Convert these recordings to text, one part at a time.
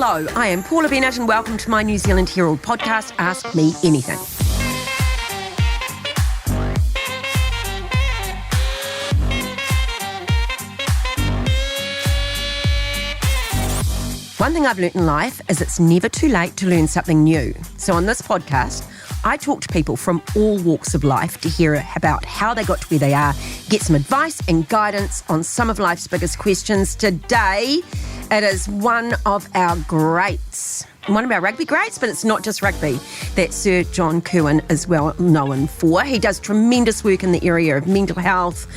Hello, I am Paula Bennett and welcome to my New Zealand Herald podcast, Ask Me Anything. One thing I've learnt in life is it's never too late to learn something new. So on this podcast, I talk to people from all walks of life to hear about how they got to where they are, get some advice and guidance on some of life's biggest questions. Today, it is one of our greats. One of our rugby greats, but it's not just rugby that Sir John Kirwan is well known for. He does tremendous work in the area of mental health.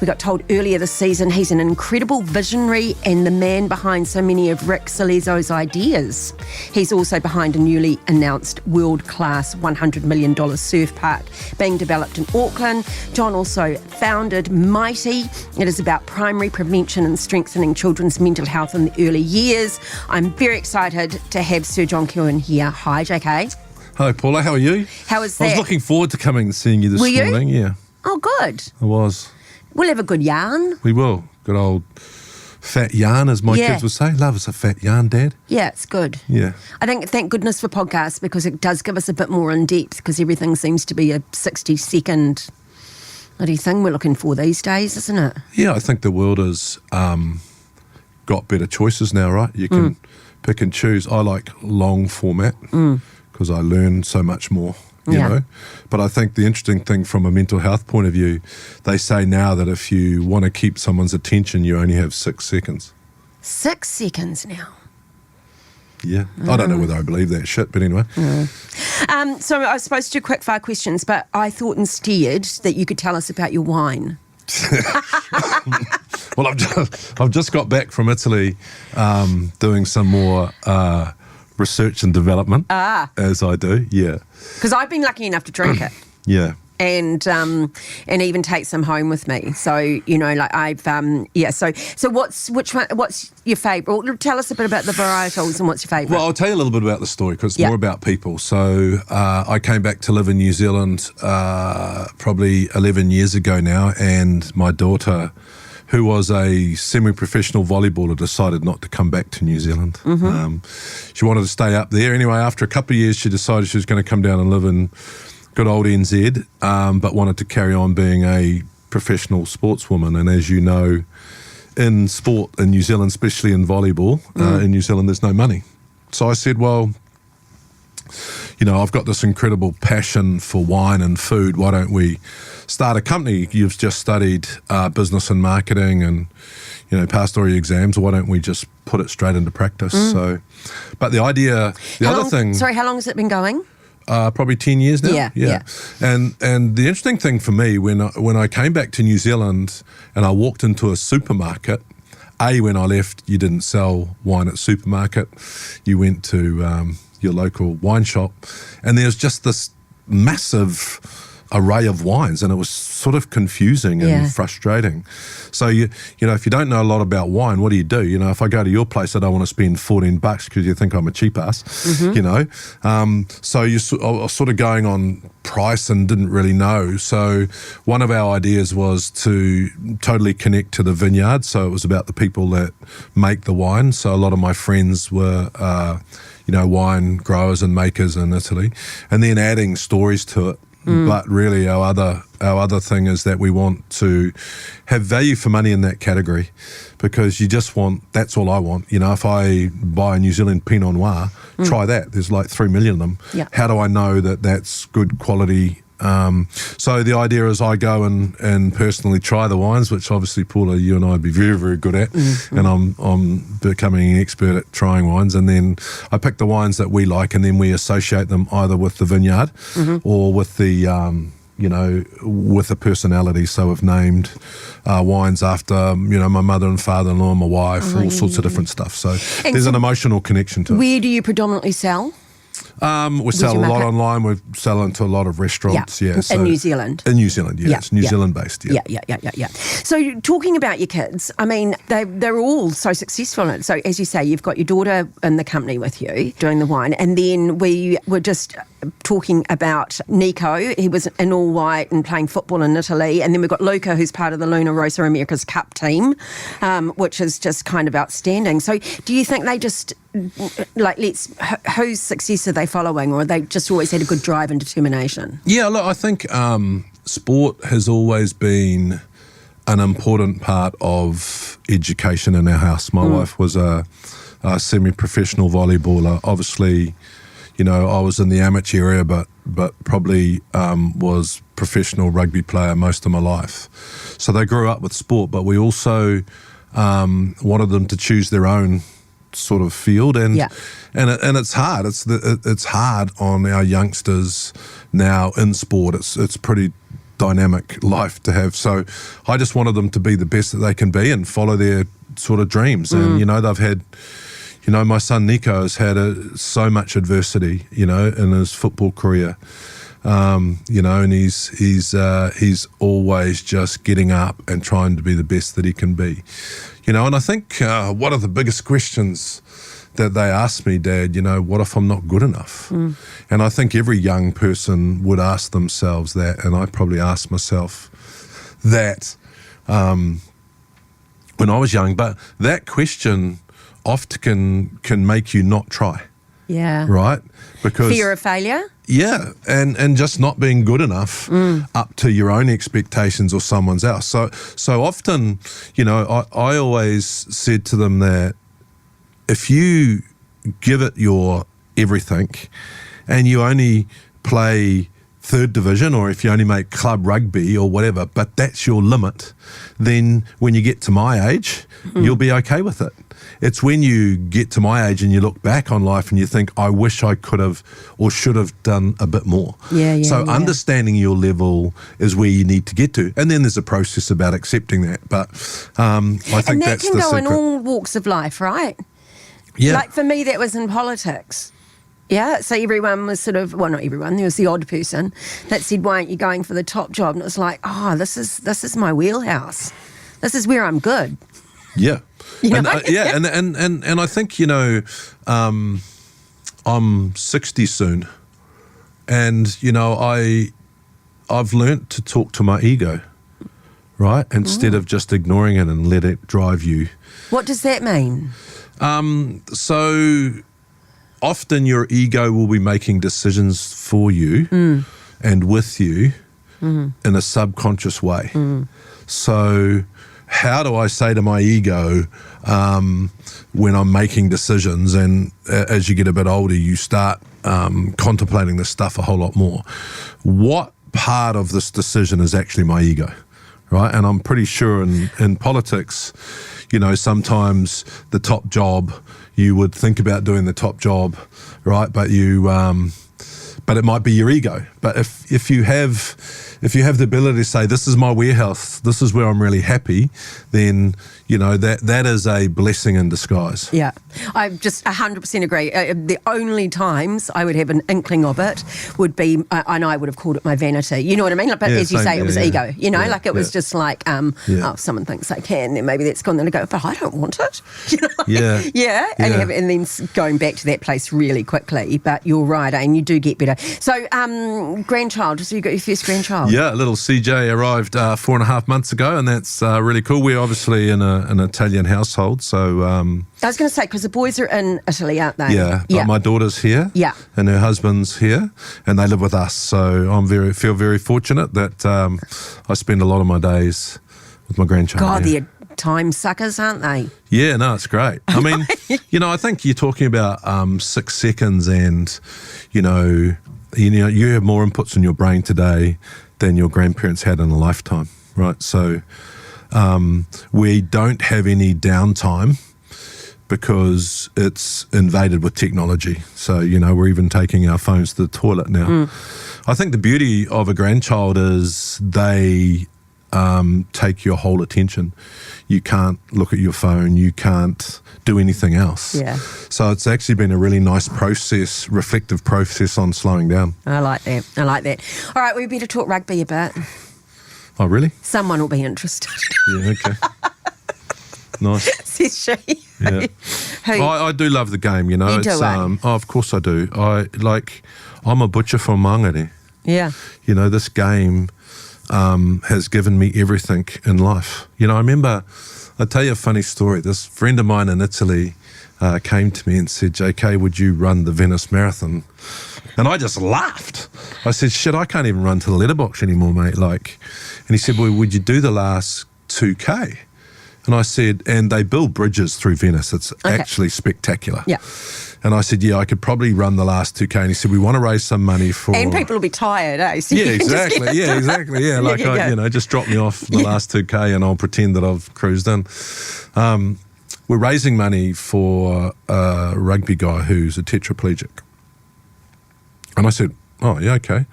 We got told earlier this season he's an incredible visionary and the man behind so many of Rick Salezo's ideas. He's also behind a newly announced world-class $100 million surf park being developed in Auckland. John also founded Mighty. It is about primary prevention and strengthening children's mental health in the early years. I'm very excited to have Sir John Kirwan here. Hi, JK. Hello, Paula. How are you? How is that? I was looking forward to coming and seeing you this morning. Yeah. Oh, good. I was. We'll have a good yarn. We will. Good old fat yarn, as my kids would say. Love us a fat yarn, Dad. Yeah, it's good. Yeah. I think, thank goodness for podcasts because it does give us a bit more in depth because everything seems to be a 60-second bloody thing we're looking for these days, isn't it? Yeah, I think the world has got better choices now, right? You can pick and choose. I like long format because I learn so much more. You know, but I think the interesting thing from a mental health point of view, they say now that if you want to keep someone's attention, you only have 6 seconds. 6 seconds now. Yeah. I don't know whether I believe that shit, but anyway. So I was supposed to do quick fire questions, but I thought instead that you could tell us about your wine. Well, I've just got back from Italy doing some more research and development, as I do, yeah. Because I've been lucky enough to drink it. Yeah. And even take some home with me. So, you know, like I've, So what's your favourite? Well, tell us a bit about the varietals and what's your favourite? Well, I'll tell you a little bit about the story because it's more about people. So I came back to live in New Zealand probably 11 years ago now, and my daughter, who was a semi-professional volleyballer, decided not to come back to New Zealand. She wanted to stay up there. Anyway, after a couple of years, she decided she was going to come down and live in good old NZ, but wanted to carry on being a professional sportswoman. And as you know, in sport in New Zealand, especially in volleyball, in New Zealand, there's no money. So I said, well, you know, I've got this incredible passion for wine and food. Why don't we start a company? You've just studied business and marketing and, you know, passed all your exams. Why don't we just put it straight into practice? So, but the idea, other thing... Sorry, how long has it been going? Probably 10 years now. Yeah. And the interesting thing for me, when I came back to New Zealand and I walked into a supermarket, when I left, you didn't sell wine at supermarket. You went to your local wine shop, and there's just this massive array of wines, and it was sort of confusing and frustrating. So you know, if you don't know a lot about wine, what do? You know, if I go to your place, I don't want to spend $14 because you think I'm a cheap ass. You know, so I was sort of going on price and didn't really know. So one of our ideas was to totally connect to the vineyard. So it was about the people that make the wine. So a lot of my friends were you know, wine growers and makers in Italy, and then adding stories to it. But really our other thing is that we want to have value for money in that category, because you just want, that's all I want. You know, if I buy a New Zealand Pinot Noir, try that. There's like 3 million of them. Yeah. How do I know that that's good quality? So the idea is I go and personally try the wines, which obviously, Paula, you and I would be very, very good at, and I'm becoming an expert at trying wines, and then I pick the wines that we like, and then we associate them either with the vineyard or with the, you know, with a personality. So we've named wines after, you know, my mother and father-in-law, my wife, all sorts of different stuff. So there's an emotional connection to it. Where do you predominantly sell? We sell a lot online. We sell into a lot of restaurants. Yeah, in New Zealand. In New Zealand, yeah. It's New Zealand based. Yeah. So talking about your kids, I mean, they're all so successful. So as you say, you've got your daughter in the company with you doing the wine, and then we were just talking about Nico. He was in all white and playing football in Italy, and then we've got Luca, who's part of the Luna Rosa America's Cup team, which is just kind of outstanding. So do you think they just whose success are they following, or they just always had a good drive and determination? Yeah, look, I think sport has always been an important part of education in our house. My wife was a semi-professional volleyballer. Obviously, I was in the amateur area, but probably was professional rugby player most of my life. So they grew up with sport, but we also wanted them to choose their own sort of field, and it's hard. It's hard on our youngsters now in sport. It's pretty dynamic life to have. So I just wanted them to be the best that they can be and follow their sort of dreams. And they've had. My son Nico has had so much adversity, in his football career, and he's always just getting up and trying to be the best that he can be, And I think one of the biggest questions that they ask me, Dad, what if I'm not good enough? And I think every young person would ask themselves that, and I probably asked myself that when I was young. But that question often can make you not try. Yeah. Right? Because fear of failure? Yeah, and just not being good enough up to your own expectations or someone else. So often, I always said to them that if you give it your everything and you only play third division, or if you only make club rugby or whatever, but that's your limit, then when you get to my age, you'll be okay with it. It's when you get to my age and you look back on life and you think, I wish I could have or should have done a bit more. So understanding your level is where you need to get to. And then there's a process about accepting that. But I think that's the secret. And that can go in all walks of life, right? Yeah. Like for me, that was in politics. Yeah, so everyone was sort of, well, not everyone, there was the odd person that said, why aren't you going for the top job? And it was like, this is my wheelhouse. This is where I'm good. Yeah. And I think, I'm 60 soon, and, I've learnt to talk to my ego, right? Instead of just ignoring it and let it drive you. What does that mean? So often your ego will be making decisions for you and with you in a subconscious way. So how do I say to my ego when I'm making decisions, and as you get a bit older, you start contemplating this stuff a whole lot more. What part of this decision is actually my ego, right? And I'm pretty sure in politics, sometimes the top job, you would think about doing the top job, right? But but it might be your ego. But if you have the ability to say, this is my warehouse, this is where I'm really happy, then that is a blessing in disguise. Yeah, I just 100% agree. The only times I would have an inkling of it would be, and I would have called it my vanity. You know what I mean? But as you say, it was ego. It was just like, oh, someone thinks they can, then maybe that's gone. Then I go, but I don't want it. And then going back to that place really quickly. But you're right, and you do get better. So, grandchild. So you got your first grandchild? Yeah, little CJ arrived 4.5 months ago, and that's really cool. We're obviously in an Italian household, so I was going to say, because the boys are in Italy, aren't they? Yeah, but my daughter's here, and her husband's here, and they live with us. So I feel very fortunate that I spend a lot of my days with my grandchild. God, they're time suckers, aren't they? Yeah, no, it's great. I mean, I think you're talking about 6 seconds, and you have more inputs in your brain today than your grandparents had in a lifetime, right? So we don't have any downtime because it's invaded with technology. So, we're even taking our phones to the toilet now. I think the beauty of a grandchild is they take your whole attention. You can't look at your phone. You can't do anything else. Yeah. So it's actually been a really nice process, reflective process on slowing down. I like that. All right, we better talk rugby a bit. Oh, really? Someone will be interested. Yeah, okay. Nice. Says she. Yeah. Who? I do love the game, you know. You do, of course I do. I'm a butcher from Mangere. Yeah. You know, this game has given me everything in life. You know, I remember, I'll tell you a funny story. This friend of mine in Italy came to me and said, JK, would you run the Venice Marathon? And I just laughed. I said, shit, I can't even run to the letterbox anymore, mate. And he said, well, would you do the last 2K? And I said, and they build bridges through Venice. It's actually spectacular. Yeah. And I said, yeah, I could probably run the last 2K. And he said, we want to raise some money for... And people will be tired, eh? So yeah, exactly. Yeah, exactly. Yeah, just drop me off the last 2K and I'll pretend that I've cruised in. We're raising money for a rugby guy who's a tetraplegic. And I said, oh, yeah, okay.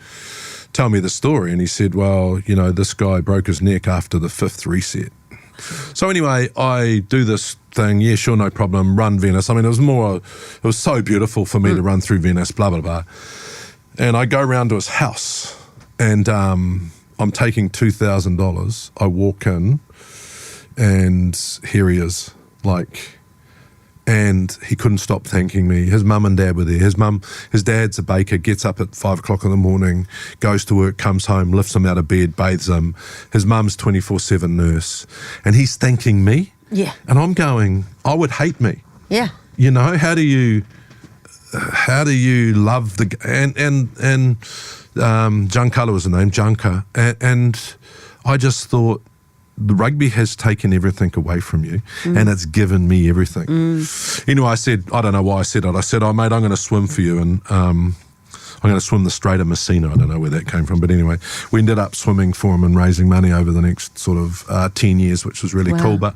Tell me the story. And he said, well, you know, this guy broke his neck after the 5th reset. So anyway, I do this thing, yeah, sure, no problem, run Venice. I mean, it was so beautiful for me to run through Venice, blah, blah, blah. And I go round to his house and I'm taking $2,000. I walk in and here he is, and he couldn't stop thanking me. His mum and dad were there. His dad's a baker, gets up at 5 o'clock in the morning, goes to work, comes home, lifts him out of bed, bathes him. His mum's 24/7 nurse. And he's thanking me. Yeah. And I'm going, I would hate me. Yeah. You know, how do you love the... And Giancarlo was the name, Gianca. And I just thought, the rugby has taken everything away from you and it's given me everything. Anyway, I said, I don't know why I said it. I said, oh, mate, I'm going to swim for you. And I'm going to swim the Strait of Messina. I don't know where that came from. But anyway, we ended up swimming for him and raising money over the next sort of 10 years, which was really cool. But,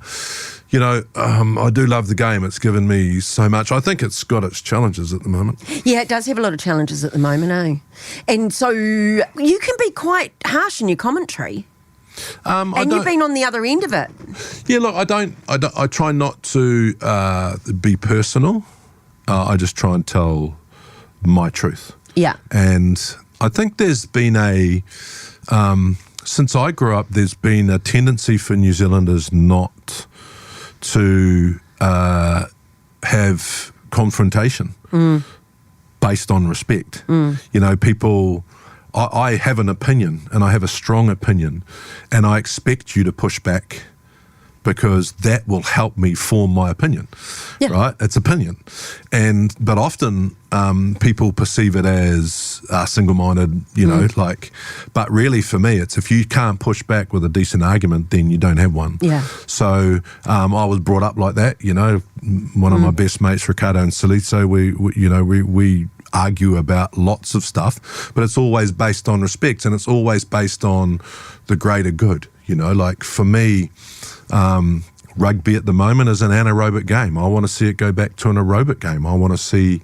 you know, I do love the game. It's given me so much. I think it's got its challenges at the moment. Yeah, it does have a lot of challenges at the moment, eh? And so you can be quite harsh in your commentary. And you've been on the other end of it. Yeah, look, I try not to be personal. I just try and tell my truth. Yeah. And I think there's been since I grew up, there's been a tendency for New Zealanders not to have confrontation based on respect. You know, people... I have an opinion and I have a strong opinion and I expect you to push back because that will help me form my opinion, right? It's opinion. But often people perceive it as single-minded, you know, but really for me, it's if you can't push back with a decent argument, then you don't have one. Yeah. So I was brought up like that, you know, one of my best mates, Ricardo and Salito, we argue about lots of stuff, but it's always based on respect and it's always based on the greater good. You know, like for me, rugby at the moment is an anaerobic game. I want to see it go back to an aerobic game. I want to see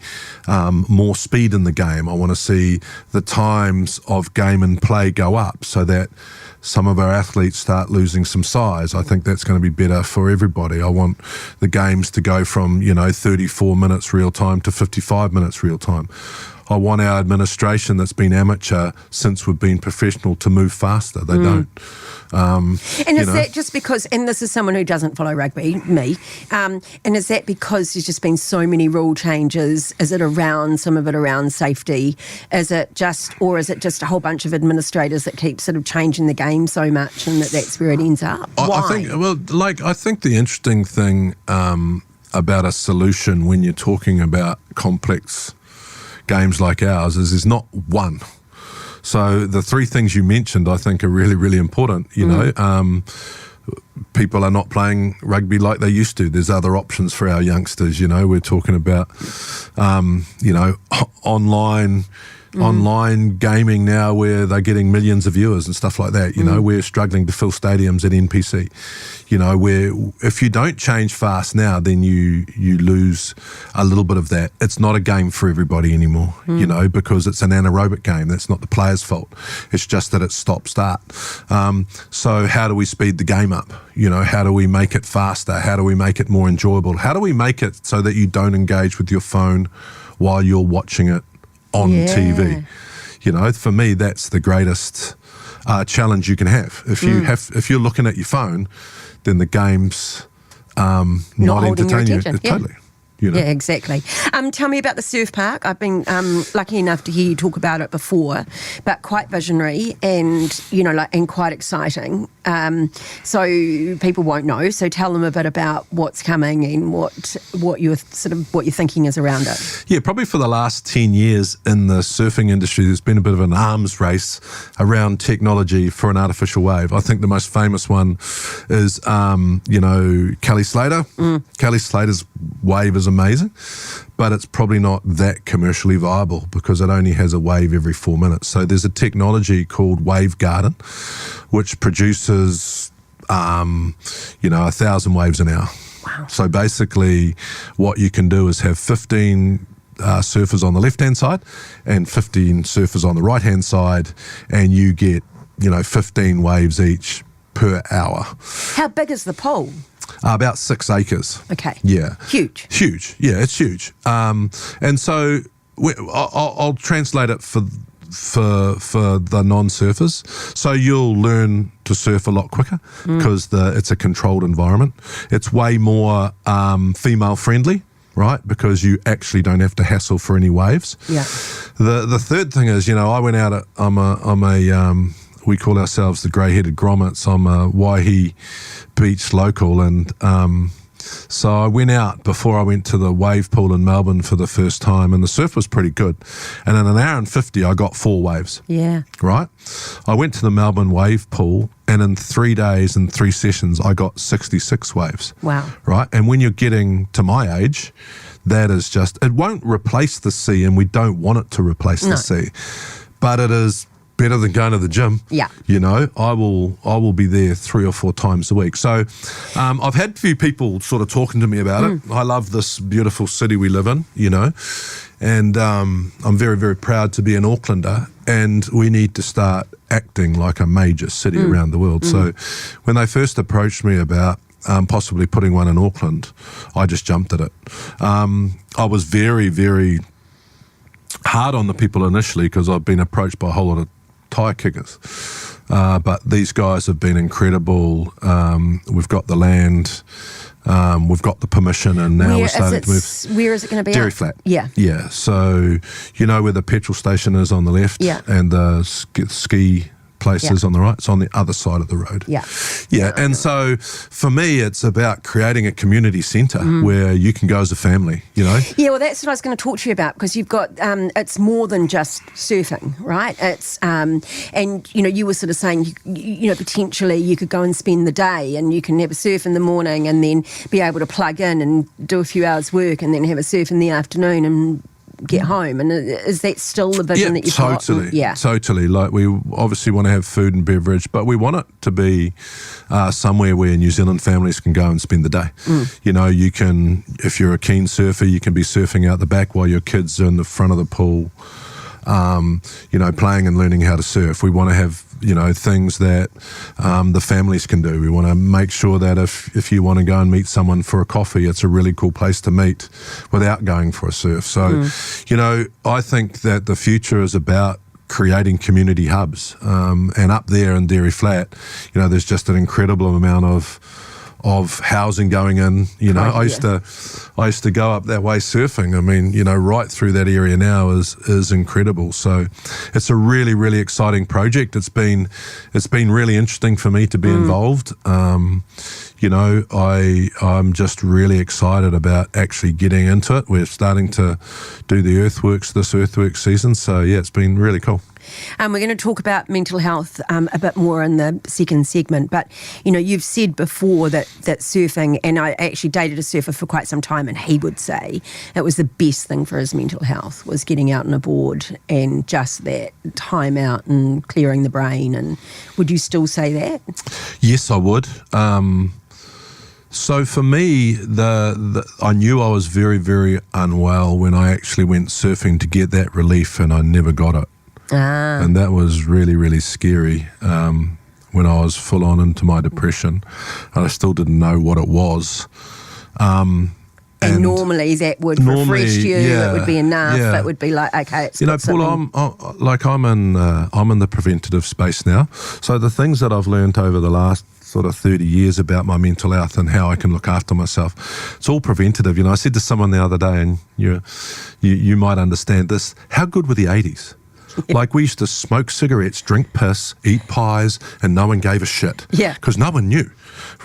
more speed in the game. I want to see the times of game and play go up so that some of our athletes start losing some size. I think that's going to be better for everybody. I want the games to go from, 34 minutes real time to 55 minutes real time. I want our administration that's been amateur since we've been professional to move faster. They don't. And is that just because, and this is someone who doesn't follow rugby, me, and is that because there's just been so many rule changes? Is it around, some of it around safety? Is it just a whole bunch of administrators that keep sort of changing the game so much and that's where it ends up? Why? I think the interesting thing about a solution when you're talking about complex games like ours is there's not one. So the three things you mentioned, I think, are really, really important. People are not playing rugby like they used to. There's other options for our youngsters. We're talking about, online online gaming now where they're getting millions of viewers and stuff like that. You know, we're struggling to fill stadiums at NPC. You know, where if you don't change fast now, then you lose a little bit of that. It's not a game for everybody anymore, you know, because it's an anaerobic game. That's not the player's fault. It's just that it's stop-start. So how do we speed the game up? You know, how do we make it faster? How do we make it more enjoyable? How do we make it so that you don't engage with your phone while you're watching it on TV? You know, for me, that's the greatest challenge you can have. If you're looking at your phone, then the game's not entertaining you. Totally. You know? Yeah, exactly. Tell me about the surf park. I've been lucky enough to hear you talk about it before, but quite visionary and, you know, and quite exciting. So people won't know. So tell them a bit about what's coming and what your thinking is around it. Yeah, probably for the last 10 years in the surfing industry, there's been a bit of an arms race around technology for an artificial wave. I think the most famous one is, you know, Kelly Slater. Kelly Slater's wave is amazing, but it's probably not that commercially viable because it only has a wave every 4 minutes. So there's a technology called Wave Garden, which produces, you know, 1,000 waves an hour. Wow. So basically what you can do is have 15 surfers on the left-hand side and 15 surfers on the right-hand side, and you get, you know, 15 waves each per hour. How big is the pool? About 6 acres. Okay. Yeah. Huge. Huge. Yeah, it's huge. And so I'll translate it for the non-surfers. So you'll learn to surf a lot quicker because it's a controlled environment. It's way more female friendly, right? Because you actually don't have to hassle for any waves. Yeah. The third thing is, you know, I went out. We call ourselves the grey-headed grommets. I'm a Waihi beach local, and so I went out before I went to the wave pool in Melbourne for the first time, and the surf was pretty good. And in an hour and 50, I got 4 waves. Yeah. Right? I went to the Melbourne wave pool, and in 3 days and 3 sessions, I got 66 waves. Wow. Right? And when you're getting to my age, that is just, it won't replace the sea, and we don't want it to replace the sea. But it is better than going to the gym. Yeah. You know, I will be there 3 or 4 times a week. So I've had a few people sort of talking to me about it. I love this beautiful city we live in, you know, and I'm very, very proud to be an Aucklander, and we need to start acting like a major city around the world. So when they first approached me about possibly putting one in Auckland, I just jumped at it. I was very, very hard on the people initially because I've been approached by a whole lot of tire kickers, but these guys have been incredible. We've got the land, we've got the permission, and now we're starting to move. Where is it going to be? Dairy Flat. Yeah. Yeah. So you know where the petrol station is on the left, and the ski places on the right. It's on the other side of the road. Yeah. Yeah. And so for me, it's about creating a community centre where you can go as a family, you know? Yeah, well, that's what I was going to talk to you about, because you've got, it's more than just surfing, right? It's, and, you know, you were sort of saying, you know, potentially you could go and spend the day and you can have a surf in the morning and then be able to plug in and do a few hours work and then have a surf in the afternoon and get home. And is that still the vision that you've got? Yeah, totally. Like, we obviously want to have food and beverage, but we want it to be somewhere where New Zealand families can go and spend the day. You know, you can, if you're a keen surfer, you can be surfing out the back while your kids are in the front of the pool, you know, playing and learning how to surf. We want to have, you know, things that the families can do. We want to make sure that if you want to go and meet someone for a coffee, it's a really cool place to meet without going for a surf. So, you know, I think that the future is about creating community hubs. And up there in Dairy Flat, you know, there's just an incredible amount of housing going in. You know, I used to go up that way surfing. I mean, you know, right through that area now is incredible. So it's a really, really exciting project. It's been really interesting for me to be involved. you know, I'm just really excited about actually getting into it. We're starting to do the this earthworks season. So, yeah, it's been really cool. We're going to talk about mental health a bit more in the second segment. But, you know, you've said before that surfing, and I actually dated a surfer for quite some time, and he would say it was the best thing for his mental health was getting out on a board and just that time out and clearing the brain. And would you still say that? Yes, I would. So for me, I knew I was very, very unwell when I actually went surfing to get that relief, and I never got it. And that was really, really scary when I was full on into my depression. And I still didn't know what it was. And normally that would refresh you. Yeah, it would be enough. Yeah. It would be like, okay, it's Paula, I'm in the preventative space now. So the things that I've learned over the last sort of 30 years about my mental health and how I can look after myself, it's all preventative. You know, I said to someone the other day, and you might understand this, how good were the 80s? Like, we used to smoke cigarettes, drink piss, eat pies, and no one gave a shit. Yeah. Because no one knew,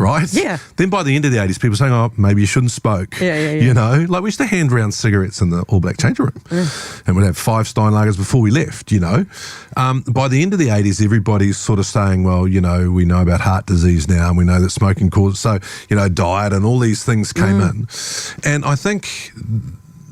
right? Yeah. Then by the end of the 80s, people saying, oh, maybe you shouldn't smoke. Yeah. You know, like we used to hand around cigarettes in the All Black change room. And we'd have 5 Steinlagers before we left, you know. By the end of the 80s, everybody's sort of saying, well, you know, we know about heart disease now, and we know that smoking causes, so, you know, diet and all these things came in. And I think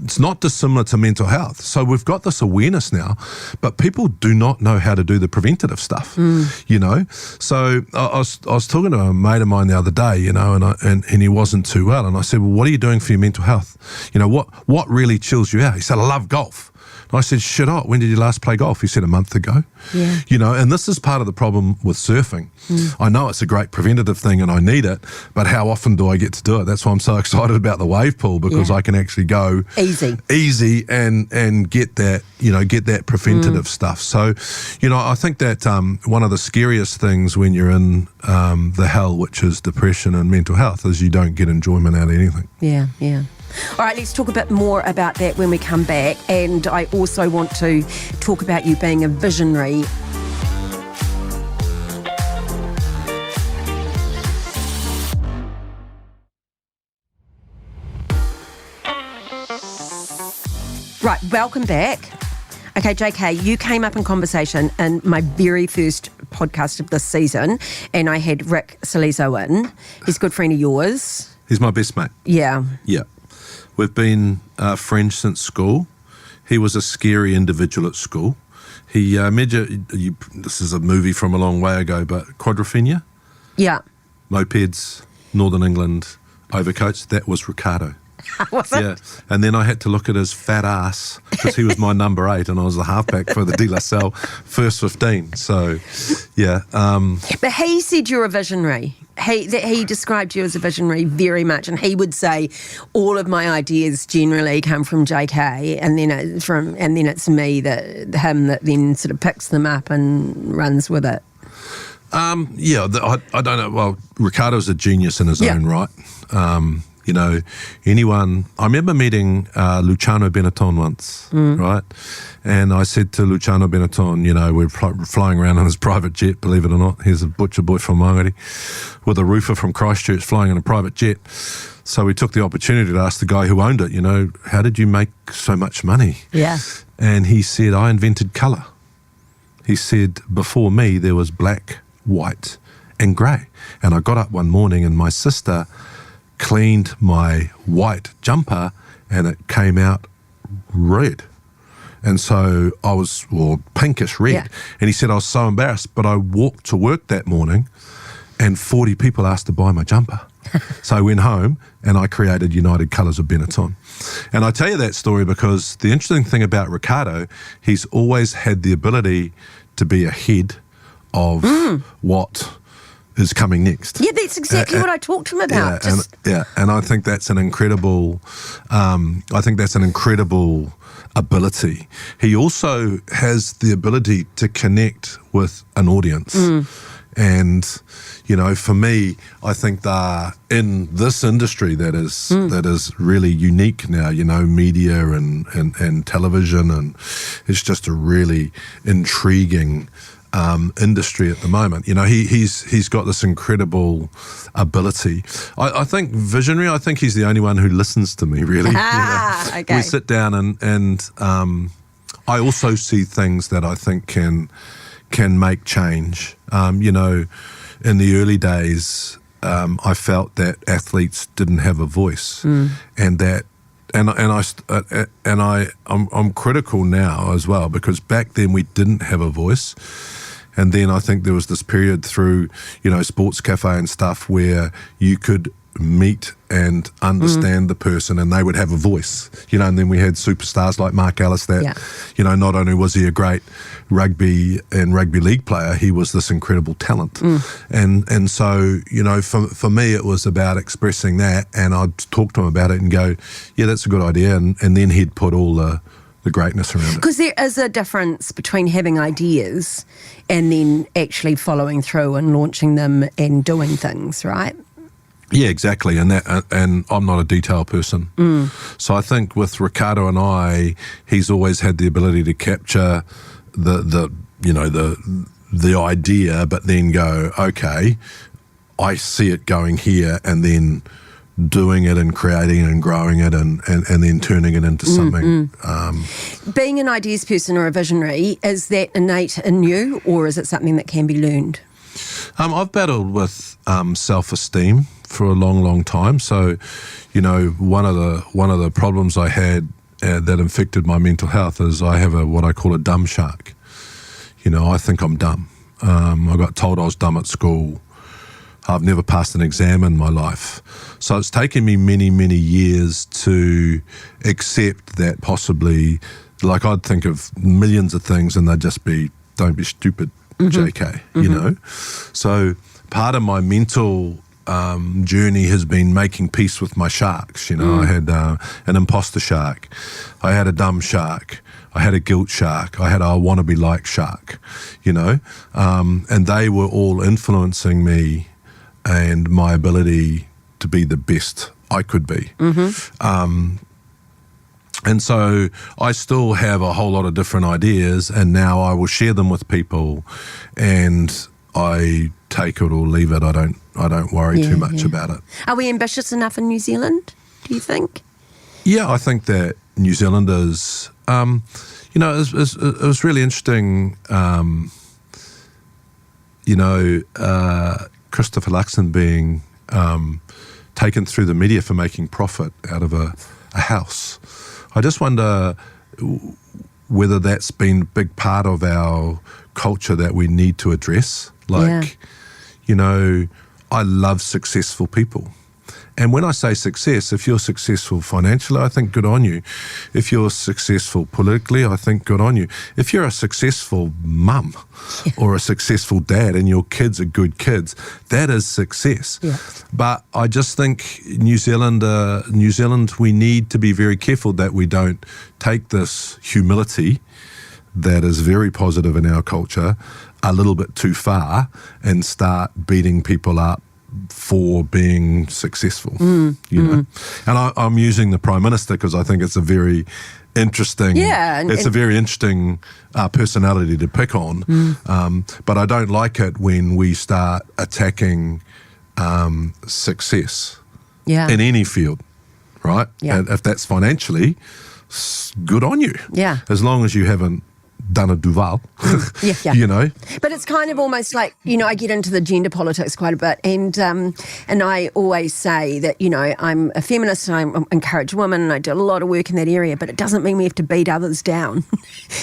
it's not dissimilar to mental health. So we've got this awareness now, but people do not know how to do the preventative stuff, you know. So I was talking to a mate of mine the other day, you know, and he wasn't too well. And I said, well, what are you doing for your mental health? You know, what really chills you out? He said, I love golf. And I said, shit up, when did you last play golf? He said, a month ago. Yeah. You know, and this is part of the problem with surfing. I know it's a great preventative thing and I need it, but how often do I get to do it? That's why I'm so excited about the wave pool, because I can actually go easy and get that, you know, get that preventative stuff. So, you know, I think that one of the scariest things when you're in the hell, which is depression and mental health, is you don't get enjoyment out of anything. Yeah. All right, let's talk a bit more about that when we come back. And I also want to talk about you being a visionary. Right, welcome back. Okay, JK, you came up in conversation in my very first podcast of this season, and I had Rick Salizo in. He's a good friend of yours. He's my best mate. Yeah. We've been friends since school. He was a scary individual at school. He this is a movie from a long way ago, but quadrophenia? Yeah. Mopeds, Northern England, overcoats, that was Ricardo. Was it? Yeah. And then I had to look at his fat ass because he was my number 8 and I was the halfback for the De La Salle first 15. So, yeah. But he said you're a visionary. He described you as a visionary very much, and he would say all of my ideas generally come from JK, and then it's me that then sort of picks them up and runs with it. I don't know. Well, Ricardo's a genius in his own right. You know, I remember meeting Luciano Benetton once, right? And I said to Luciano Benetton, you know, we're flying around on his private jet, believe it or not. He's a butcher boy from Māngere with a roofer from Christchurch flying in a private jet. So we took the opportunity to ask the guy who owned it, you know, how did you make so much money? Yeah. And he said, I invented colour. He said, before me, there was black, white and grey. And I got up one morning and my sister cleaned my white jumper and it came out red. And so I was, pinkish red. Yeah. And he said, I was so embarrassed, but I walked to work that morning and 40 people asked to buy my jumper. So I went home and I created United Colours of Benetton. And I tell you that story because the interesting thing about Ricardo, he's always had the ability to be ahead of what is coming next. Yeah, that's exactly what I talked to him about. And I think that's an incredible. Ability. He also has the ability to connect with an audience. And, you know, for me, I think that in this industry that is really unique now, you know, media and television, and it's just a really intriguing industry at the moment. You know, he's got this incredible ability. I think visionary. I think he's the only one who listens to me, really. Okay. We sit down and I also see things that I think can make change. You know, in the early days, I felt that athletes didn't have a voice, and that. I'm critical now as well, because back then we didn't have a voice, and then I think there was this period through, you know, Sports Cafe and stuff where you could meet and understand the person and they would have a voice, you know, and then we had superstars like Mark Ellis that, you know, not only was he a great rugby and rugby league player, he was this incredible talent. And so, you know, for me it was about expressing that, and I'd talk to him about it and go, yeah, that's a good idea, and then he'd put all the greatness around it. Because there is a difference between having ideas and then actually following through and launching them and doing things, right? Yeah, exactly, and I'm not a detail person. So I think with Ricardo and I, he's always had the ability to capture the idea, but then go, okay, I see it going here, and then doing it and creating it and growing it and then turning it into something. Being an ideas person or a visionary, is that innate in you, or is it something that can be learned? I've battled with self-esteem for a long time. So, you know, one of the problems I had that infected my mental health is I have what I call a dumb shark. You know, I think I'm dumb. I got told I was dumb at school. I've never passed an exam in my life. So it's taken me many years to accept that possibly, like, I'd think of millions of things and they'd just be, don't be stupid, JK, you know? So part of my mental journey has been making peace with my sharks. You know, I had an imposter shark, I had a dumb shark, I had a guilt shark, I had a wanna-be-like shark, you know, and they were all influencing me and my ability to be the best I could be. And so I still have a whole lot of different ideas, and now I will share them with people, and I take it or leave it. I don't worry too much about it. Are we ambitious enough in New Zealand, do you think? Yeah, I think that New Zealanders, you know, it was really interesting, you know, Christopher Luxon being taken through the media for making profit out of a house. I just wonder whether that's been a big part of our culture that we need to address. Like, you know, I love successful people. And when I say success, if you're successful financially, I think good on you. If you're successful politically, I think good on you. If you're a successful mum or a successful dad and your kids are good kids, that is success. But I just think New Zealand, we need to be very careful that we don't take this humility that is very positive in our culture a little bit too far and start beating people up for being successful, you know. And I'm using the Prime Minister because I think it's a very interesting, it's a very interesting personality to pick on. But I don't like it when we start attacking success in any field, right? And if that's financially, good on you. As long as you haven't done a Duval, you know. But it's kind of almost like, you know, I get into the gender politics quite a bit, and I always say that, you know, I'm a feminist and I encourage women and I do a lot of work in that area, but it doesn't mean we have to beat others down.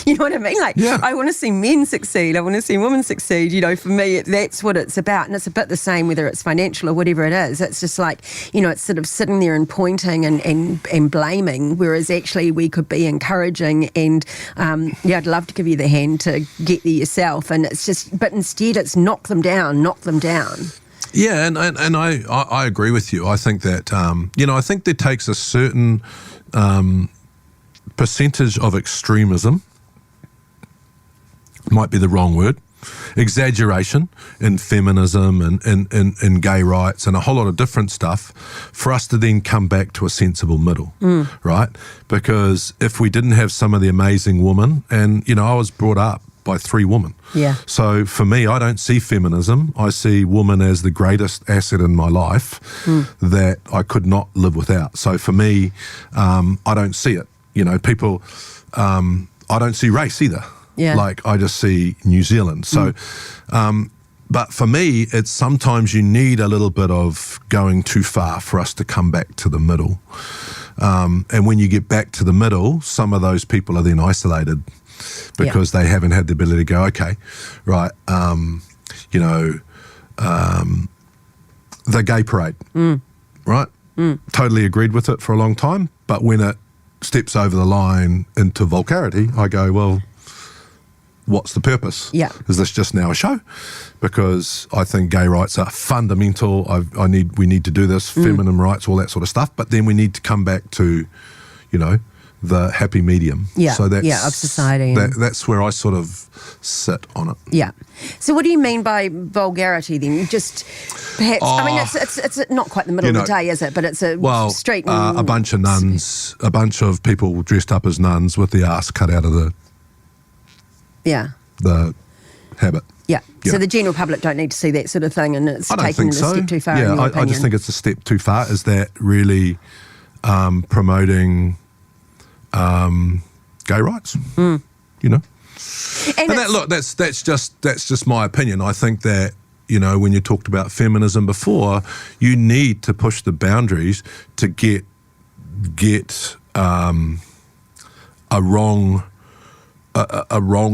You know what I mean? Like, I want to see men succeed, I want to see women succeed. You know, for me, that's what it's about, and it's a bit the same whether it's financial or whatever it is. It's just like, you know, it's sort of sitting there and pointing and blaming, whereas actually we could be encouraging and, I'd love to give you the hand to get there yourself, and it's just, but instead it's knock them down. Yeah, and I agree with you. I think that you know, I think there takes a certain percentage of extremism, might be the wrong word, exaggeration in feminism and gay rights and a whole lot of different stuff for us to then come back to a sensible middle, right? Because if we didn't have some of the amazing women, and, you know, I was brought up by 3 women. Yeah. So for me, I don't see feminism. I see woman as the greatest asset in my life that I could not live without. So for me, I don't see it. You know, people, I don't see race either. Yeah. Like, I just see New Zealand. So, but for me, it's sometimes you need a little bit of going too far for us to come back to the middle. And when you get back to the middle, some of those people are then isolated because they haven't had the ability to go, okay, right, you know, the gay parade, right? Totally agreed with it for a long time. But when it steps over the line into vulgarity, I go, well, what's the purpose? Yeah. Is this just now a show? Because I think gay rights are fundamental. We need to do this, feminine rights, all that sort of stuff. But then we need to come back to, you know, the happy medium. Yeah. So that's, of society. That's where I sort of sit on it. Yeah. So what do you mean by vulgarity then? Just perhaps, I mean, it's not quite the middle of the day, is it? But it's a street and... a bunch of nuns, a bunch of people dressed up as nuns with the arse cut out of the habit. Yeah. So the general public don't need to see that sort of thing, and it's taking it a step too far, in your opinion. I just think it's a step too far. Is that really promoting gay rights? You know? And that's just my opinion. I think that, you know, when you talked about feminism before, you need to push the boundaries to get a wrong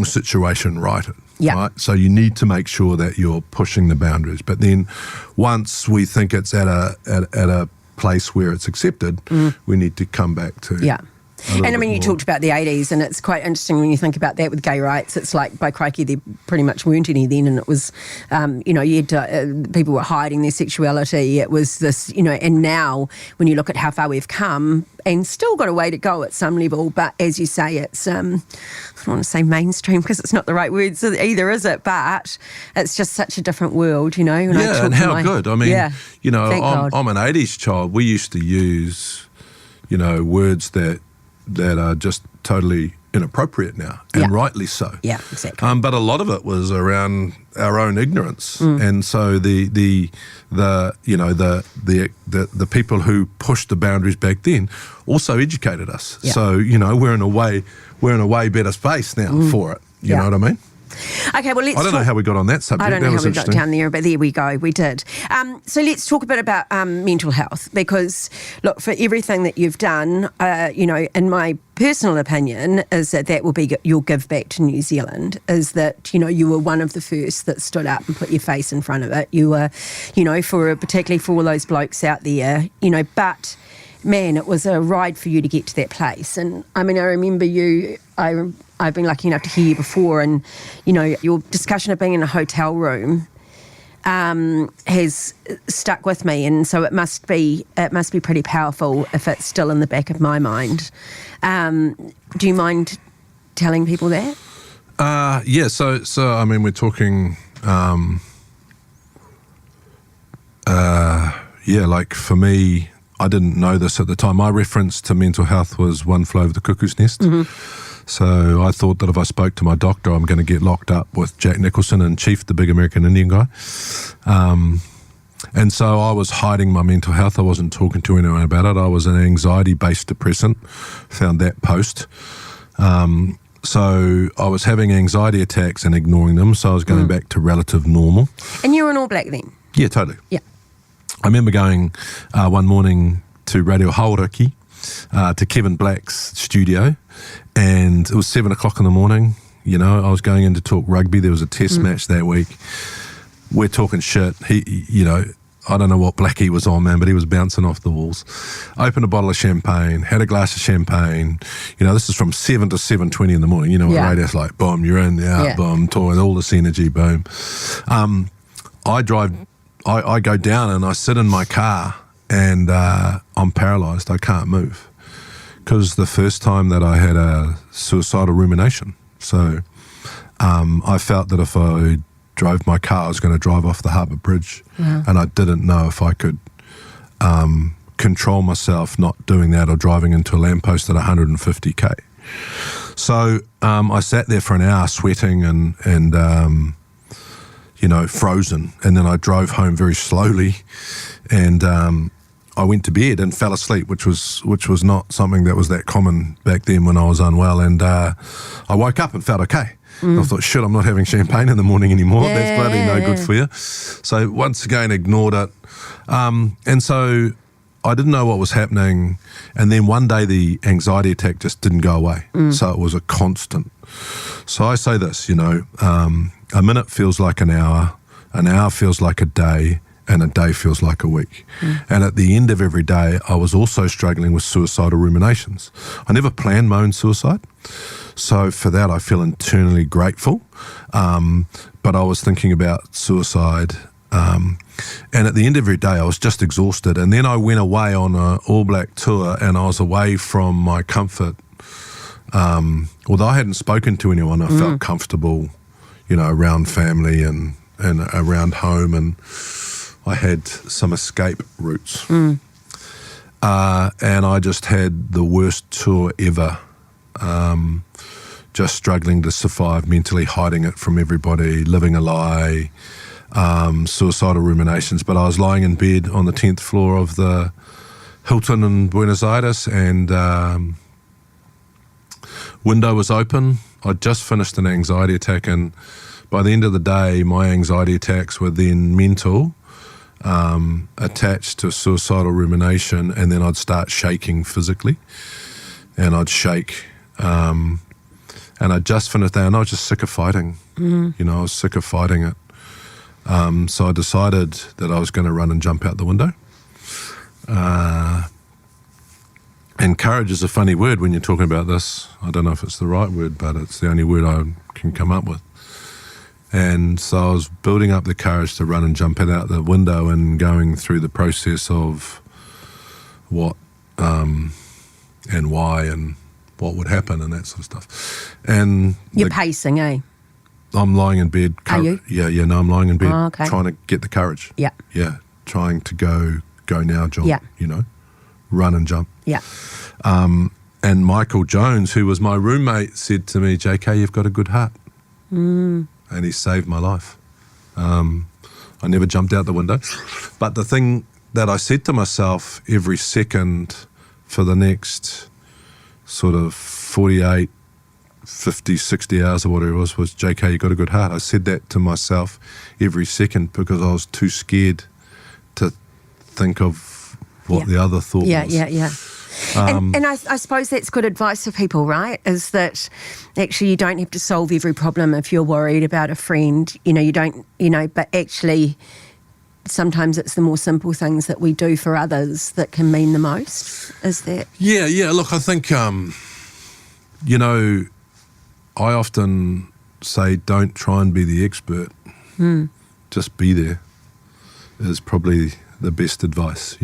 situation righted. Yeah. Right? So you need to make sure that you're pushing the boundaries. But then once we think it's at a place where it's accepted, we need to come back to... Yeah. And I mean, you talked about the 80s, and it's quite interesting when you think about that with gay rights. It's like, by crikey, there pretty much weren't any then, and it was, you know, you had to, people were hiding their sexuality. It was this, you know, and now when you look at how far we've come, and still got a way to go at some level, but as you say, it's, I don't want to say mainstream because it's not the right word either, is it? But it's just such a different world, you know. And how good. I mean, you know, I'm an 80s child. We used to use, you know, words that are just totally inappropriate now, and rightly so. Yeah, exactly. But a lot of it was around our own ignorance, and so the people who pushed the boundaries back then also educated us. Yeah. So, you know, we're in a way better space now for it. You know what I mean? Okay, well, let's I don't know how we got on that subject. I don't know how we got down there, but there we go. We did. So let's talk a bit about mental health, because, look, for everything that you've done, you know, in my personal opinion, is that will be your give back to New Zealand, is that, you know, you were one of the first that stood up and put your face in front of it. You were, you know, particularly for all those blokes out there, you know, but... man, it was a ride for you to get to that place. And I mean, I remember I've been lucky enough to hear you before, and, you know, your discussion of being in a hotel room has stuck with me, and so it must be pretty powerful if it's still in the back of my mind. Do you mind telling people that? Yeah, so I mean, we're talking, like for me, I didn't know this at the time. My reference to mental health was One Flew Over the Cuckoo's Nest. So I thought that if I spoke to my doctor, I'm going to get locked up with Jack Nicholson and Chief, the big American Indian guy. And so I was hiding my mental health. I wasn't talking to anyone about it. I was an anxiety-based depressant. Found that post. So I was having anxiety attacks and ignoring them. So I was going back to relative normal. And you were an All Black then? Yeah, totally. Yeah. I remember going one morning to Radio Hauora, to Kevin Black's studio, and it was 7 o'clock in the morning. You know, I was going in to talk rugby. There was a test match that week. We're talking shit. He, you know, I don't know what Blackie was on, man, but he was bouncing off the walls. Opened a bottle of champagne, had a glass of champagne. You know, this is from 7 to 7:20 in the morning. You know, what radio's like, boom, you're in, boom, toy, all this energy, boom. I go down and I sit in my car, and I'm paralysed. I can't move, because the first time that I had a suicidal rumination. So I felt that if I drove my car, I was going to drive off the Harbour Bridge. And I didn't know if I could control myself not doing that or driving into a lamppost at 150k. So I sat there for an hour sweating and frozen. And then I drove home very slowly and I went to bed and fell asleep, which was not something that was that common back then when I was unwell. And I woke up and felt okay. I thought, shit, I'm not having champagne in the morning anymore. Yeah. That's bloody no good for you. So once again, ignored it. And so I didn't know what was happening. And then one day the anxiety attack just didn't go away. So it was a constant. So I say this, a minute feels like an hour feels like a day, and a day feels like a week. And at the end of every day, I was also struggling with suicidal ruminations. I never planned my own suicide. So for that, I feel internally grateful. But I was thinking about suicide. And at the end of every day, I was just exhausted. And then I went away on an All Black tour, and I was away from my comfort. Although I hadn't spoken to anyone, I felt comfortable, around family and around home, and I had some escape routes. And I just had the worst tour ever, just struggling to survive mentally, hiding it from everybody, living a lie, suicidal ruminations. But I was lying in bed on the 10th floor of the Hilton in Buenos Aires, and window was open. I'd just finished an anxiety attack, and by the end of the day, my anxiety attacks were then mental, attached to suicidal rumination, and then I'd start shaking physically, and I'd shake. And I just finished that, and I was just sick of fighting. I was sick of fighting it. So I decided that I was going to run and jump out the window. And courage is a funny word when you're talking about this. I don't know if it's the right word, but it's the only word I can come up with. And so I was building up the courage to run and jump out the window and going through the process of what and why and what would happen and that sort of stuff. And you're pacing, eh? I'm lying in bed. Are you? Yeah, no, I'm lying in bed trying to get the courage. Yeah. Yeah, trying to go now, John. Yeah. Run and jump. Yeah. And Michael Jones, who was my roommate, said to me, JK, you've got a good heart. And he saved my life. I never jumped out the window. But the thing that I said to myself every second for the next sort of 48, 50, 60 hours or whatever it was JK, you got a good heart. I said that to myself every second because I was too scared to think of what the other thought was. Yeah. And I suppose that's good advice for people, right? Is that actually you don't have to solve every problem if you're worried about a friend. You don't, but actually sometimes it's the more simple things that we do for others that can mean the most. Is that? Yeah. Look, I think, I often say don't try and be the expert. Just be there is probably the best advice,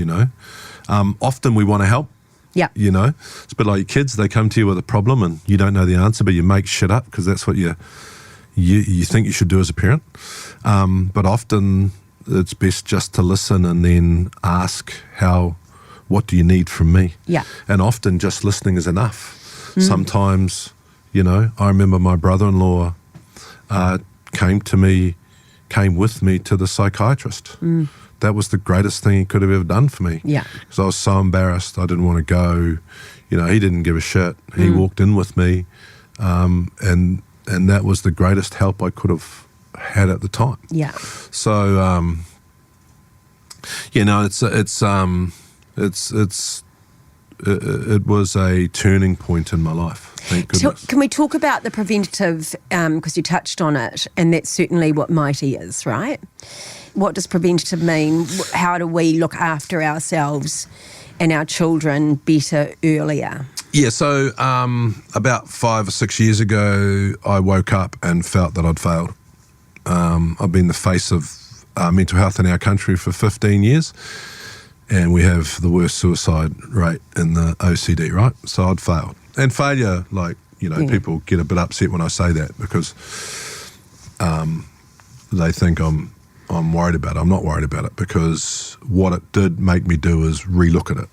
Often we want to help. Yeah. It's a bit like your kids. They come to you with a problem and you don't know the answer, but you make shit up because that's what you think you should do as a parent. But often it's best just to listen and then ask what do you need from me? Yeah. And often just listening is enough. Sometimes, I remember my brother-in-law came with me to the psychiatrist. That was the greatest thing he could have ever done for me. Yeah. Because I was so embarrassed. I didn't want to go. He didn't give a shit. He walked in with me, and that was the greatest help I could have had at the time. Yeah. So, it was a turning point in my life. Thank goodness. Can we talk about the preventative, because you touched on it, and that's certainly what Mighty is, right? What does preventative mean? How do we look after ourselves and our children better earlier? Yeah, so about 5 or 6 years ago, I woke up and felt that I'd failed. I've been the face of mental health in our country for 15 years, and we have the worst suicide rate in the OCD, right? So I'd failed. And failure, people get a bit upset when I say that because they think I'm worried about it. I'm not worried about it because what it did make me do is relook at it.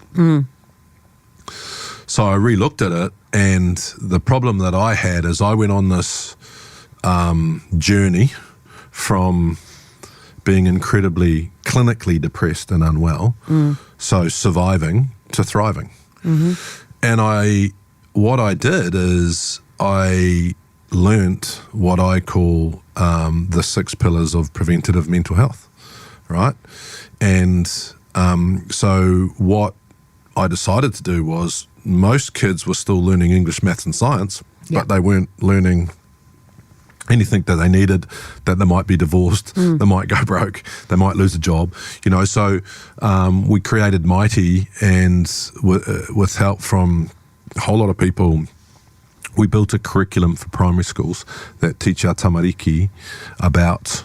So I re-looked at it, and the problem that I had is I went on this journey from being incredibly clinically depressed and unwell, so surviving to thriving. And what I did is I learnt what I call the 6 pillars of preventative mental health, right? And so what I decided to do was, most kids were still learning English, maths and science, but they weren't learning anything that they needed, that they might be divorced, they might go broke, they might lose a job, So we created Mighty, and with help from a whole lot of people, we built a curriculum for primary schools that teach our tamariki about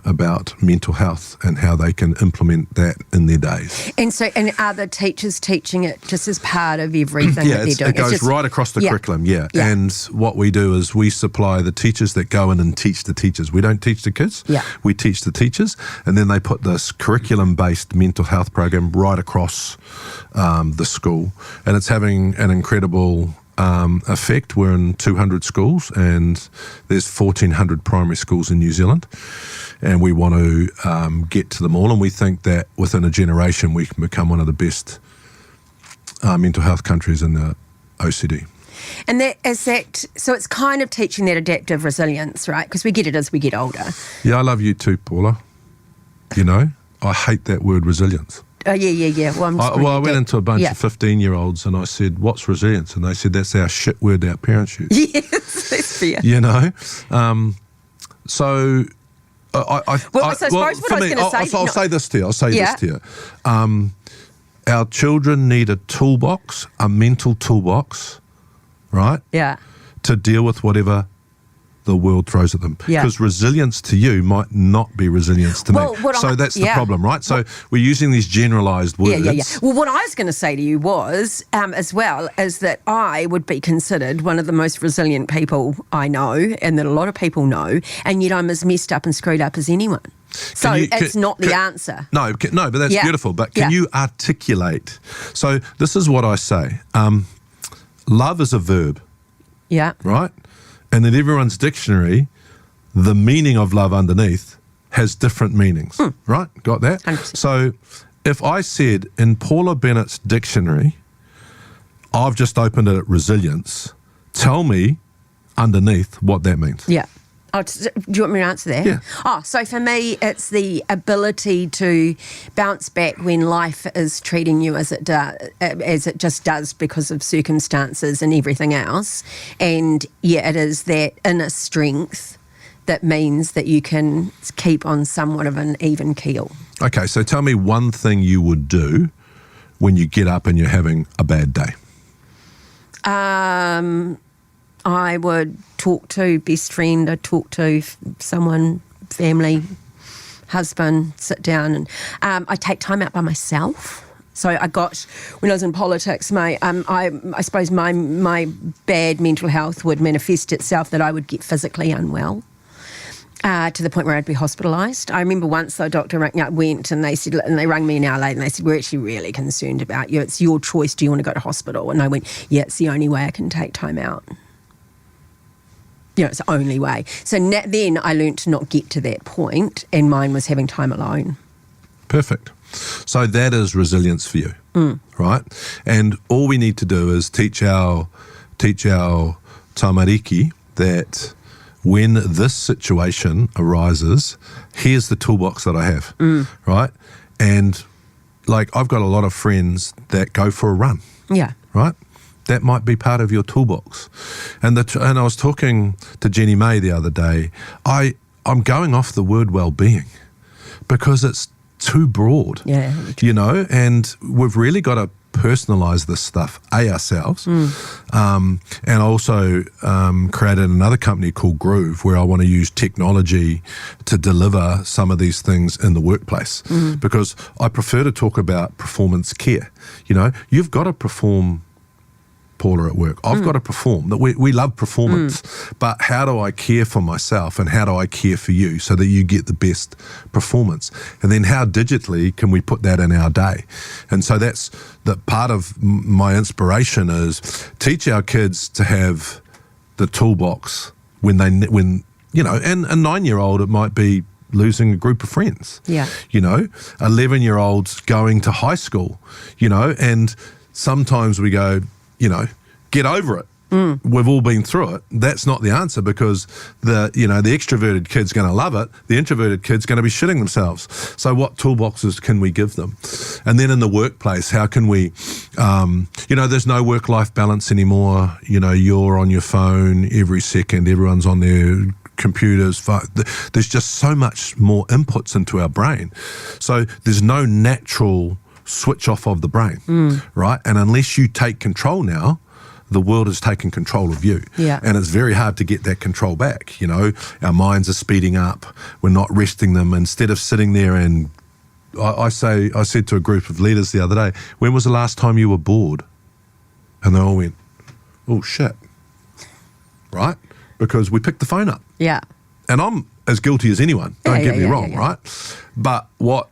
about mental health and how they can implement that in their days. And are the teachers teaching it just as part of everything that they're doing? It goes right across the curriculum, And what we do is we supply the teachers that go in and teach the teachers. We don't teach the kids, we teach the teachers, and then they put this curriculum-based mental health program right across the school. And it's having an incredible effect. We're in 200 schools, and there's 1,400 primary schools in New Zealand, and we want to get to them all, and we think that within a generation we can become one of the best mental health countries in the OCD. And so it's kind of teaching that adaptive resilience, right? Because we get it as we get older. Yeah, I love you too, Paula. I hate that word resilience. Oh, yeah. Well, I went into a bunch of 15-year-olds and I said, "What's resilience?" And they said, "That's our shit word our parents use." Yes, that's fair. So I suppose what I was going to say... I'll say this to you. Our children need a toolbox, a mental toolbox, right? Yeah. To deal with whatever the world throws at them. Because resilience to you might not be resilience to me. So that's the problem, right? So we're using these generalised words. Yeah. Well, what I was going to say to you was, as well, is that I would be considered one of the most resilient people I know, and that a lot of people know, and yet I'm as messed up and screwed up as anyone. So it's not the answer. No, but that's beautiful. But can you articulate? So this is what I say. Love is a verb. Yeah. Right? And in everyone's dictionary, the meaning of love underneath has different meanings, right? Got that? 100%. So if I said in Paula Bennett's dictionary, I've just opened it at resilience, tell me underneath what that means. Yeah. Oh, do you want me to answer that? Yeah. Oh, so for me, it's the ability to bounce back when life is treating you as it just does because of circumstances and everything else. And it is that inner strength that means that you can keep on somewhat of an even keel. Okay, so tell me one thing you would do when you get up and you're having a bad day. I would talk to best friend, I'd talk to someone, family, husband, sit down, and I take time out by myself. So when I was in politics, I suppose my bad mental health would manifest itself that I would get physically unwell. To the point where I'd be hospitalised. I remember once the doctor went and they rang me an hour later and they said, "We're actually really concerned about you. It's your choice. Do you want to go to hospital?" And I went, "Yeah, it's the only way I can take time out." It's the only way. So then I learnt to not get to that point, and mine was having time alone. Perfect. So that is resilience for you, right? And all we need to do is teach our tamariki that when this situation arises, here's the toolbox that I have, right? And I've got a lot of friends that go for a run, right? That might be part of your toolbox. And I was talking to Jenny May the other day. I'm going off the word well-being because it's too broad, and we've really got to personalise this stuff, ourselves. And I also created another company called Groove, where I want to use technology to deliver some of these things in the workplace, because I prefer to talk about performance care. You've got to perform Paula, at work. I've got to perform. That we love performance, but how do I care for myself and how do I care for you so that you get the best performance? And then how digitally can we put that in our day? And so that's the part of my inspiration is teach our kids to have the toolbox when and a 9-year-old, it might be losing a group of friends. Yeah. 11-year-olds going to high school, and sometimes we go, get over it. We've all been through it. That's not the answer, because the extroverted kid's going to love it. The introverted kid's going to be shitting themselves. So what toolboxes can we give them? And then in the workplace, how can we, there's no work-life balance anymore. You're on your phone every second. Everyone's on their computers. There's just so much more inputs into our brain. So there's no natural switch off of the brain, right? And unless you take control now, the world has taken control of you. Yeah. And it's very hard to get that control back. Our minds are speeding up. We're not resting them. Instead of sitting there and I said to a group of leaders the other day, when was the last time you were bored? And they all went, oh shit, right? Because we picked the phone up. Yeah. And I'm as guilty as anyone, don't get me wrong, right? But what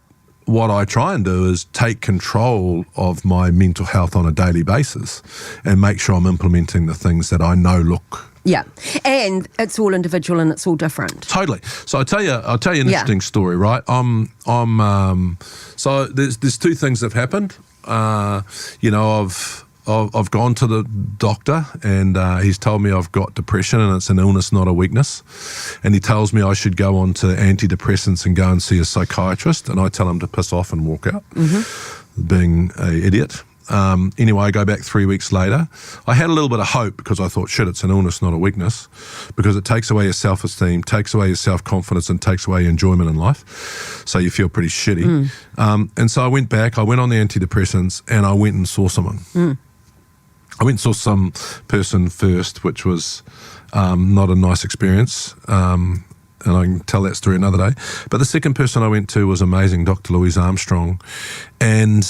I try and do is take control of my mental health on a daily basis and make sure I'm implementing the things that I know look. Yeah, and it's all individual and it's all different. Totally. So I'll tell you an interesting story, right? So there's two things that have happened. I've gone to the doctor and he's told me I've got depression and it's an illness, not a weakness. And he tells me I should go on to antidepressants and go and see a psychiatrist. And I tell him to piss off and walk out, being an idiot. Anyway, I go back 3 weeks later. I had a little bit of hope because I thought, shit, it's an illness, not a weakness, because it takes away your self-esteem, takes away your self-confidence and takes away your enjoyment in life. So you feel pretty shitty. And so I went back, I went on the antidepressants and I went and saw someone. I went and saw some person first, which was not a nice experience, and I can tell that story another day. But the second person I went to was amazing, Dr. Louise Armstrong, and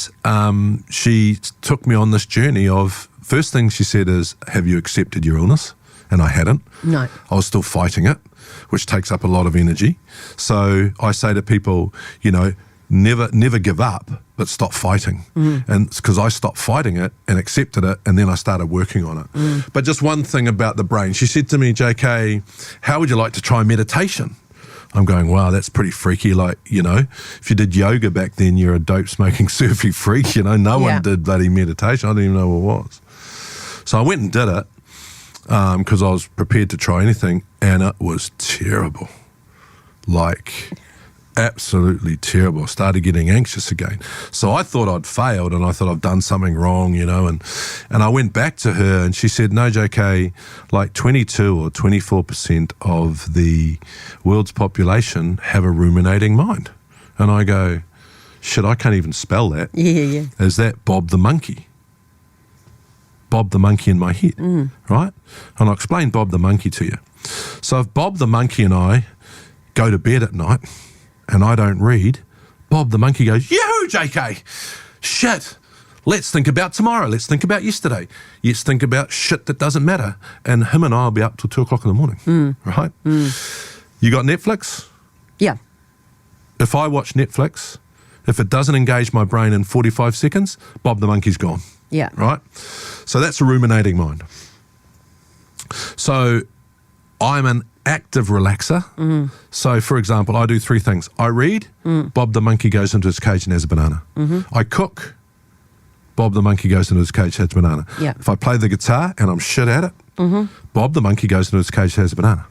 she took me on this journey of, first thing she said is, have you accepted your illness? And I hadn't. No. I was still fighting it, which takes up a lot of energy. So I say to people, never give up, but stop fighting. And it's because I stopped fighting it and accepted it, and then I started working on it. But just one thing about the brain. She said to me, JK, how would you like to try meditation? I'm going, wow, that's pretty freaky. Like, if you did yoga back then, you're a dope smoking surfy freak. No one did bloody meditation. I didn't even know what it was. So I went and did it because I was prepared to try anything, and it was terrible. Like, absolutely terrible. I started getting anxious again. So I thought I'd failed and I thought I've done something wrong, and I went back to her and she said, no, JK, like 22 or 24% of the world's population have a ruminating mind. And I go, shit, I can't even spell that. Yeah. Is that Bob the monkey? Bob the monkey in my head, right? And I'll explain Bob the monkey to you. So if Bob the monkey and I go to bed at night and I don't read, Bob the monkey goes, yoo-hoo, JK, shit, let's think about tomorrow, let's think about yesterday, let's think about shit that doesn't matter. And him and I will be up till 2 o'clock in the morning, right? You got Netflix? Yeah. If I watch Netflix, if it doesn't engage my brain in 45 seconds, Bob the monkey's gone. Yeah. Right? So that's a ruminating mind. So I'm an active relaxer. So, for example, I do 3 things. I read, Bob the monkey goes into his cage and has a banana. I cook, Bob the monkey goes into his cage, has a banana. Yeah. If I play the guitar and I'm shit at it, Bob the monkey goes into his cage, has a banana.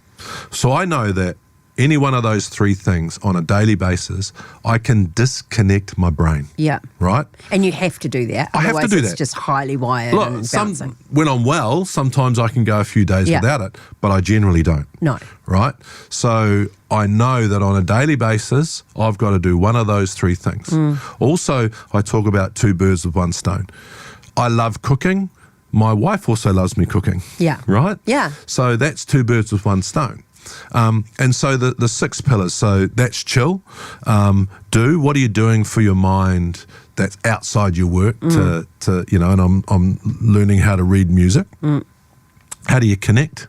So I know that any one of those 3 things on a daily basis, I can disconnect my brain. Yeah. Right? And you have to do that. I have to do it's that. just highly wired and bouncing. When I'm well, sometimes I can go a few days without it, but I generally don't. No. Right? So I know that on a daily basis, I've got to do one of those 3 things. Also, I talk about 2 birds with 1 stone. I love cooking. My wife also loves me cooking. Yeah. Right? Yeah. So that's 2 birds with 1 stone. And so the 6 pillars, so that's chill. What are you doing for your mind that's outside your work to and I'm learning how to read music. How do you connect?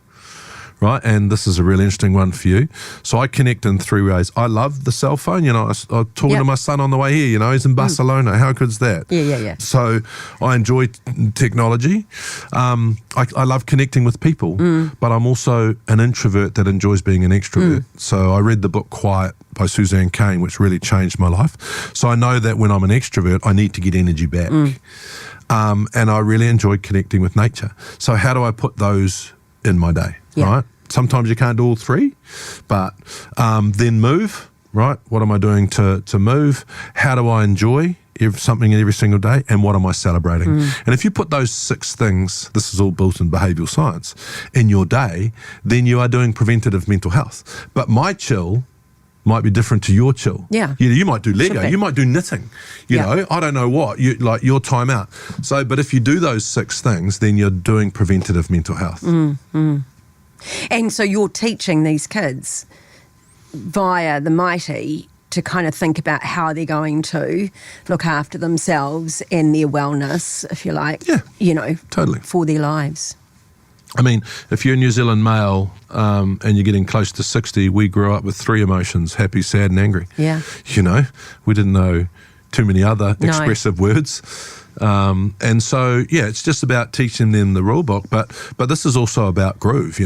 Right, and this is a really interesting one for you. So I connect in 3 ways. I love the cell phone. I was talking to my son on the way here. He's in Barcelona. How good's that? Yeah. So I enjoy technology. I love connecting with people, but I'm also an introvert that enjoys being an extrovert. So I read the book Quiet by Suzanne Cain, which really changed my life. So I know that when I'm an extrovert, I need to get energy back. And I really enjoy connecting with nature. So how do I put those in my day? Right? Sometimes you can't do all 3, but then move, right? What am I doing to move? How do I enjoy something every single day? And what am I celebrating? And if you put those 6 things, this is all built in behavioural science, in your day, then you are doing preventative mental health. But my chill might be different to your chill. Yeah. You might do Lego, you might do knitting, you know, I don't know what, like your time out. So, but if you do those 6 things, then you're doing preventative mental health. And so you're teaching these kids via the Mighty to kind of think about how they're going to look after themselves and their wellness, if you like, totally, for their lives. I mean, if you're a New Zealand male and you're getting close to 60, we grew up with 3 emotions, happy, sad and angry. Yeah. We didn't know too many other expressive words. And so, it's just about teaching them the rule book, but this is also about groove.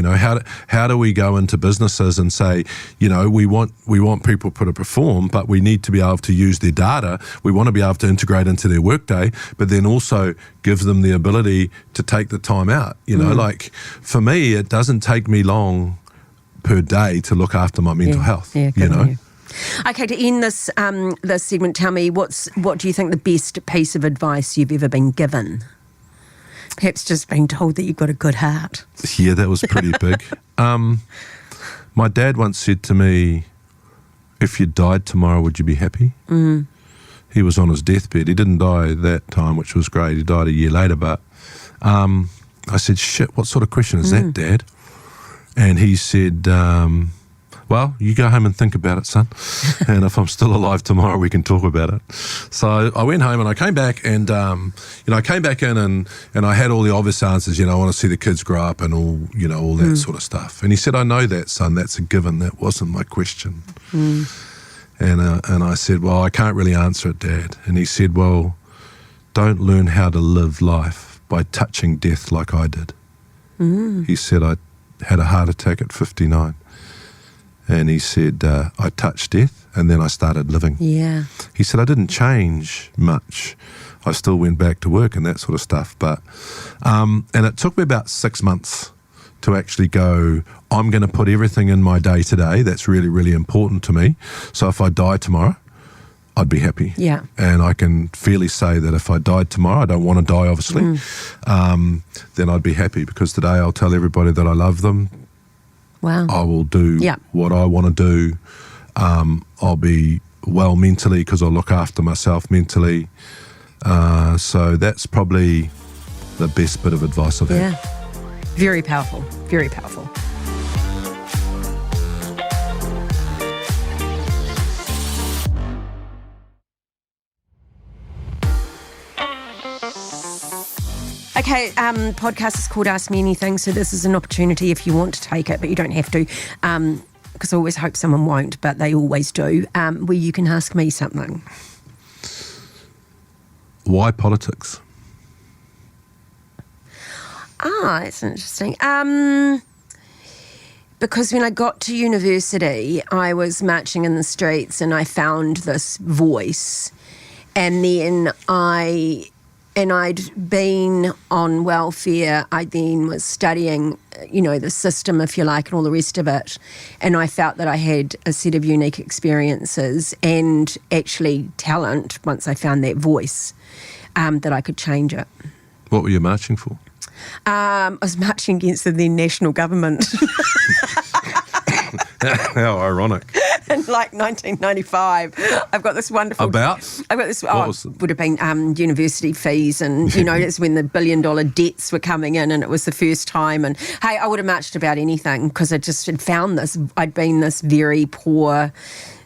How do we go into businesses and say, we want people to perform, but we need to be able to use their data. We want to be able to integrate into their workday, but then also give them the ability to take the time out. Like for me, it doesn't take me long per day to look after my mental health. Yeah, Okay, to end this this segment, tell me what do you think the best piece of advice you've ever been given? Perhaps just being told that you've got a good heart. Yeah, that was pretty big. My dad once said to me, if you died tomorrow, would you be happy? He was on his deathbed. He didn't die that time, which was great. He died a year later, but I said, shit, what sort of question is that, Dad? And he said, well, you go home and think about it, son. And if I'm still alive tomorrow, we can talk about it. So I went home and I came back and, I came back in and I had all the obvious answers. I want to see the kids grow up and all, all that sort of stuff. And he said, I know that, son. That's a given. That wasn't my question. And I said, well, I can't really answer it, Dad. And he said, well, don't learn how to live life by touching death like I did. He said, I had a heart attack at 59. And he said, I touched death and then I started living. Yeah. He said, I didn't change much. I still went back to work and that sort of stuff. But and it took me about 6 months to actually go, I'm going to put everything in my day today that's really, really important to me. So if I die tomorrow, I'd be happy. Yeah. And I can fairly say that if I died tomorrow, I don't want to die, obviously, then I'd be happy because today I'll tell everybody that I love them. Wow. I will do what I want to do. I'll be well mentally because I'll look after myself mentally. So that's probably the best bit of advice I've had. Yeah. Very powerful. Very powerful. Okay, podcast is called Ask Me Anything, so this is an opportunity if you want to take it, but you don't have to, because I always hope someone won't, but they always do, where you can ask me something. Why politics? That's interesting. Because when I got to university, I was marching in the streets and I found this voice, and then I'd been on welfare. I then was studying, the system, if you like, and all the rest of it. And I felt that I had a set of unique experiences and actually talent once I found that voice, that I could change it. What were you marching for? I was marching against the then national government. How ironic. in like 1995. I've got this wonderful... I've got this... would have been university fees, and, you know, it's when the $1 billion debts were coming in, and it was the first time. And, hey, I would have marched about anything because I just had found this. I'd been this very poor...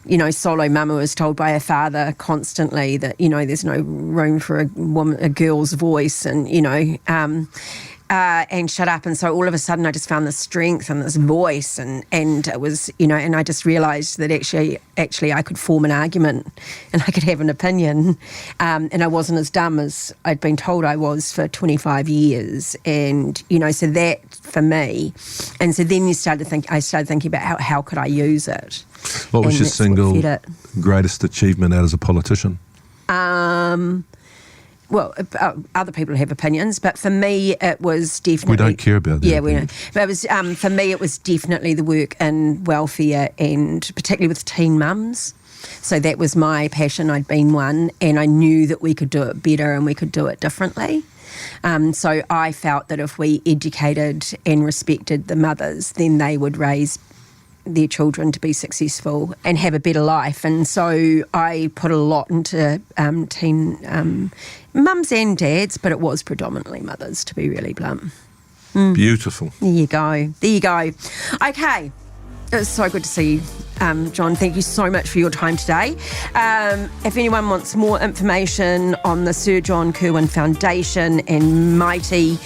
You know, solo mum who was told by her father constantly that, you know, there's no room for a girl's voice, and, you know, and shut up. And so all of a sudden I just found this strength and this voice, and it was, you know, and I just realised that actually I could form an argument and I could have an opinion, and I wasn't as dumb as I'd been told I was for 25 years. And, you know, so that for me, and so then I started thinking about how could I use it. What was your single greatest achievement as a politician? Well, other people have opinions, but for me, it was definitely... We don't care about that. Yeah, we know. But it was, for me, it was definitely the work in welfare, and particularly with teen mums. So that was my passion. I'd been one, and I knew that we could do it better and we could do it differently. So I felt that if we educated and respected the mothers, then they would raise their children to be successful and have a better life. And so I put a lot into teen mums and dads, but it was predominantly mothers, to be really blunt. Beautiful. There you go. Okay. It was so good to see you, John. Thank you so much for your time today. If anyone wants more information on the Sir John Kirwan Foundation and Mighty,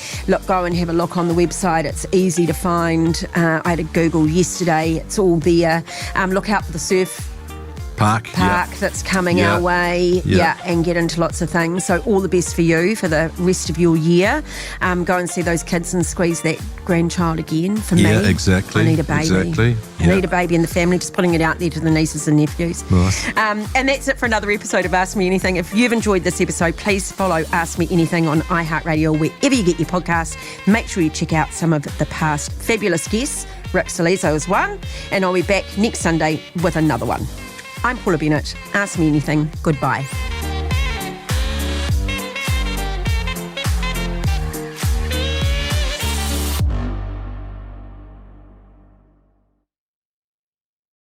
go and have a look on the website. It's easy to find. I had a Google yesterday. It's all there. Look out for the surf park that's coming our way, and get into lots of things. So all the best for you for the rest of your year. Go and see those kids and squeeze that grandchild again for me. Yeah, exactly. I need a baby. Exactly. I need a baby in the family, just putting it out there to the nieces and nephews. Nice. And that's it for another episode of Ask Me Anything. If you've enjoyed this episode, please follow Ask Me Anything on iHeartRadio, wherever you get your podcasts. Make sure you check out some of the past fabulous guests. Rick Salezo is one, and I'll be back next Sunday with another one. I'm Paula Bennett. Ask Me Anything. Goodbye.